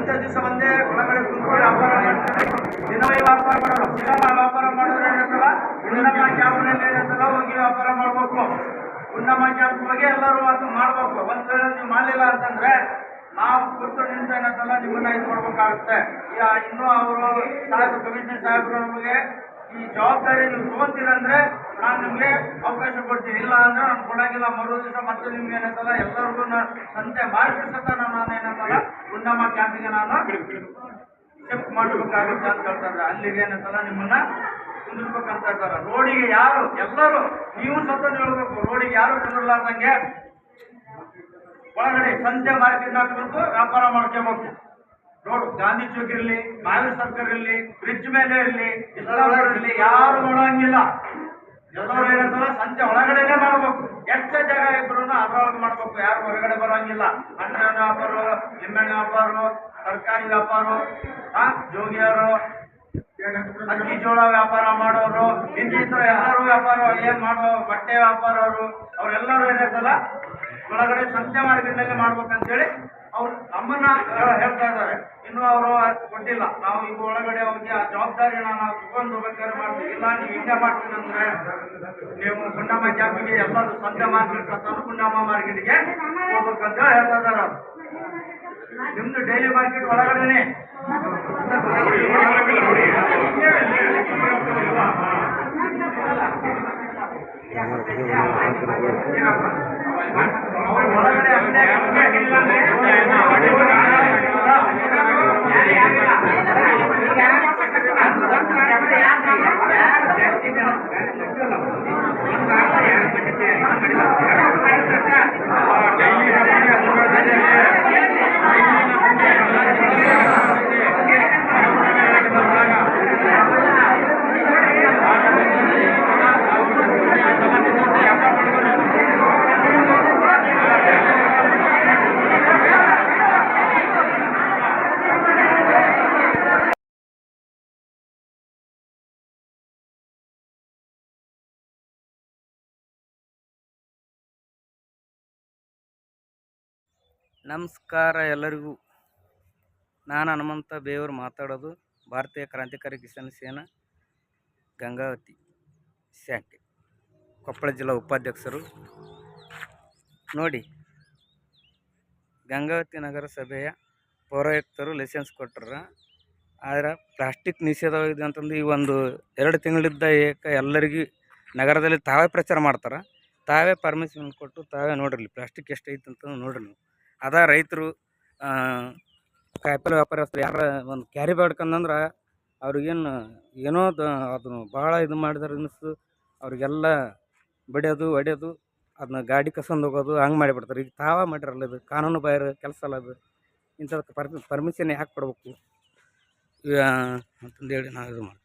ಸಂತೆ ದಿವಸ ಒಂದೇ ಒಳಗಡೆ ಕುಂತ್ಕೊಂಡು ವ್ಯಾಪಾರ ಮಾಡ್ತಾರೆ. ದಿನವೇ ವ್ಯಾಪಾರ ಮಾಡೋರು, ವ್ಯಾಪಾರ ಮಾಡೋರು ಏನಂತಲ್ಲ ಹುಣ್ಣಮ್ಮ ಕ್ಯಾಂಪ್ನಲ್ಲಿ ಏನಂತಲ್ಲ ಹೋಗಿ ವ್ಯಾಪಾರ ಮಾಡ್ಬೇಕು. ಹುಣ್ಣಮ್ಮ ಕ್ಯಾಂಪ್ ಹೋಗಿ ಎಲ್ಲರೂ ಅದು ಮಾಡ್ಬೇಕು. ಒಂದ್ ವೇಳೆ ನೀವು ಮಾಡಲಿಲ್ಲ ಅಂತಂದ್ರೆ ನಾವು ಕೂತು ನಿಂತ ಏನಂತಲ್ಲ ನಿಮ್ಮನ್ನ ಇದು ಮಾಡ್ಬೇಕಾಗುತ್ತೆ. ಇನ್ನೂ ಅವರು ಸಾಹೇಬರು ಕಮಿಷನರ್ ಸಾಹೇಬರು ನಮಗೆ ಈ ಜವಾಬ್ದಾರಿ ನೀವು ತಗೊಂತೀರಂದ್ರೆ ನಾನು ನಿಮ್ಗೆ ಅವಕಾಶ ಕೊಡ್ತೀನಿ, ಇಲ್ಲ ಅಂದ್ರೆ ನಾನು ಕೊಡಂಗಿಲ್ಲ. ಮರು ದಿವಸ ಮತ್ತೆ ನಿಮ್ಗೆ ಏನಂತಲ್ಲ ಎಲ್ಲರಿಗೂ ಸಂತೆ ಮಾರ್ಪಿಸತ್ತ ನಾನು ಏನಂತಲ್ಲ ಹುಣ್ಣಮ್ಮ ಕ್ಯಾಂಪಿಗೆ ನಾನು ಶಿಫ್ಟ್ ಮಾಡಬೇಕಾಗುತ್ತೆ ಅಂತ ಹೇಳ್ತಾರೆ. ಅಲ್ಲಿಗೆ ಏನಂತಲ್ಲ ನಿಮ್ಮನ್ನ ಕುಂದಿರ್ಬೇಕಂತ ಇರ್ತಾರೆ. ರೋಡಿಗೆ ಯಾರು ಎಲ್ಲರೂ ನೀವು ಸತ್ತ ಹೇಳ್ಬೇಕು, ರೋಡಿಗೆ ಯಾರು ಕುಂದಿರ್ಲಾರ್ದಂಗೆ ಒಳಗಡೆ ಸಂತೆ ಮಾರ್ಕೆಟ್ ಕುಂತು ವ್ಯಾಪಾರ ಮಾಡ್ಕೋಬೇಕು. ರೋಡ್ ಗಾಂಧಿ ಚೌಕ್ ಇರಲಿ, ಮಹಾವೀರ್ ಸರ್ಕಲ್ ಇರಲಿ, ಬ್ರಿಡ್ಜ್ ಮೇಲೆ ಇರಲಿ, ಇರಲಿ ಯಾರು ಮಾಡೋಂಗಿಲ್ಲ. ಎಲ್ಲರೂ ಏನಂತಾರ ಸಂತೆ ಒಳಗಡೆನೆ ಮಾಡ್ಬೇಕು. ಎಷ್ಟೇ ಜಾಗ ಇದ್ರು ಅದ್ರೊಳಗೆ ಮಾಡ್ಬೇಕು, ಯಾರು ಹೊರಗಡೆ ಬರೋಂಗಿಲ್ಲ. ಹಣ್ಣಿನ ವ್ಯಾಪಾರ, ನಿಂಬೆಹಣ್ಣು ವ್ಯಾಪಾರ, ತರಕಾರಿ ವ್ಯಾಪಾರ, ಜೋಗಿಯರು, ಅಕ್ಕಿ ಜೋಳ ವ್ಯಾಪಾರ ಮಾಡೋರು, ಇನ್ನಿತರ ಎಲ್ಲರೂ ವ್ಯಾಪಾರ ಏನ್ ಮಾಡೋ ಬಟ್ಟೆ ವ್ಯಾಪಾರ ಅವರೆಲ್ಲರೂ ಏನೈತಲ್ಲ ಒಳಗಡೆ ಸಂತೆ ಮಾರ್ಕೆಟ್ನಲ್ಲಿ ಮಾಡ್ಬೇಕಂತೇಳಿ ಅವ್ರು ನಮ್ಮನ್ನ ಹೇಳ್ತಾ ಇದ್ದಾರೆ. ಇನ್ನು ಅವರು ಕೊಟ್ಟಿಲ್ಲ. ನಾವು ಈಗ ಒಳಗಡೆ ಹೋಗಿ ಆ ಜವಾಬ್ದಾರಿನ ನಾವು ತಗೊಂಡು ಹೋಗ್ಬೇಕಾದ್ರೆ ಮಾಡ್ತೀವಿ. ಇಲ್ಲ ನೀವು ಹಿಂಗೆ ಮಾಡ್ತೀನಿ ಅಂದ್ರೆ ನೀವು ಗುಂಡಮ್ಮ ಕ್ಯಾಂಪಿಗೆ ಎಲ್ಲರೂ ಸಂತೆ ಮಾರ್ಕೆಟ್ ಸತ್ತಾನು ಗುಂಡಮ್ಮ ಮಾರ್ಕೆಟ್ಗೆ ಹೋಗ್ಬೇಕಂತ ಹೇಳ್ತಾ ಇದ್ದಾರೆ. ಅವ್ರು ನಿಮ್ದು ಡೈಲಿ ಮಾರ್ಕೆಟ್ ಒಳಗಡೆನೆ ಒಳಗಡೆ ನಮಸ್ಕಾರ ಎಲ್ಲರಿಗೂ. ನಾನು ಹನುಮಂತ ಬೇವರು ಮಾತಾಡೋದು. ಭಾರತೀಯ ಕ್ರಾಂತಿಕಾರಿ ಕಿಸಾನ್ ಸೇನಾ ಗಂಗಾವತಿ ಶಾಖೆ ಕೊಪ್ಪಳ ಜಿಲ್ಲಾ ಉಪಾಧ್ಯಕ್ಷರು. ನೋಡಿ, ಗಂಗಾವತಿ ನಗರಸಭೆಯ ಪೌರಾಯುಕ್ತರು ಲೈಸೆನ್ಸ್ ಕೊಟ್ಟರ. ಆದರೆ ಪ್ಲಾಸ್ಟಿಕ್ ನಿಷೇಧವಾಗಿದೆ ಅಂತಂದು ಈ ಒಂದು 2 ತಿಂಗಳಿದ್ದ ಎಲ್ಲರಿಗೂ ನಗರದಲ್ಲಿ ತಾವೇ ಪ್ರಚಾರ ಮಾಡ್ತಾರೆ. ತಾವೇ ಪರ್ಮಿಷನ್ ಕೊಟ್ಟು ತಾವೇ ನೋಡ್ರಿ ಪ್ಲಾಸ್ಟಿಕ್ ಎಷ್ಟೈತೆ ಅಂತ ನೋಡ್ರಿ ನೀವು. ಅದ ರೈತರು ಕಾಯಿಪಲ್ಲೆ ವ್ಯಾಪಾರಸ್ಥರು ಯಾರ ಒಂದು ಕ್ಯಾರಿ ಬೇಡ್ಕಂದ್ರೆ ಅವ್ರಿಗೇನು ಏನೋ ಅದನ್ನು ಭಾಳ ಇದು ಮಾಡಿದಾರೆ ಅನ್ನಿಸ್ತು. ಅವ್ರಿಗೆಲ್ಲ ಬಡಿಯೋದು ಹೊಡಿಯೋದು, ಅದನ್ನ ಗಾಡಿ ಕಸ್ಕೊಂಡು ಹೋಗೋದು ಹಂಗೆ ಮಾಡಿಬಿಡ್ತಾರೆ. ಈಗ ತಾವೇ ಮಾಡಿರಲ್ಲ, ಇದು ಕಾನೂನು ಬಾಹಿರ ಕೆಲಸ ಅಲ್ಲ. ಅದು ಇಂಥದಕ್ಕೆ ಪರ್ಮಿಷನ್ ಯಾಕೆ ಕೊಡ್ಬೇಕು ಅಂತಂದೇಳಿ ನಾವು ಇದು ಮಾಡ್ತೀವಿ.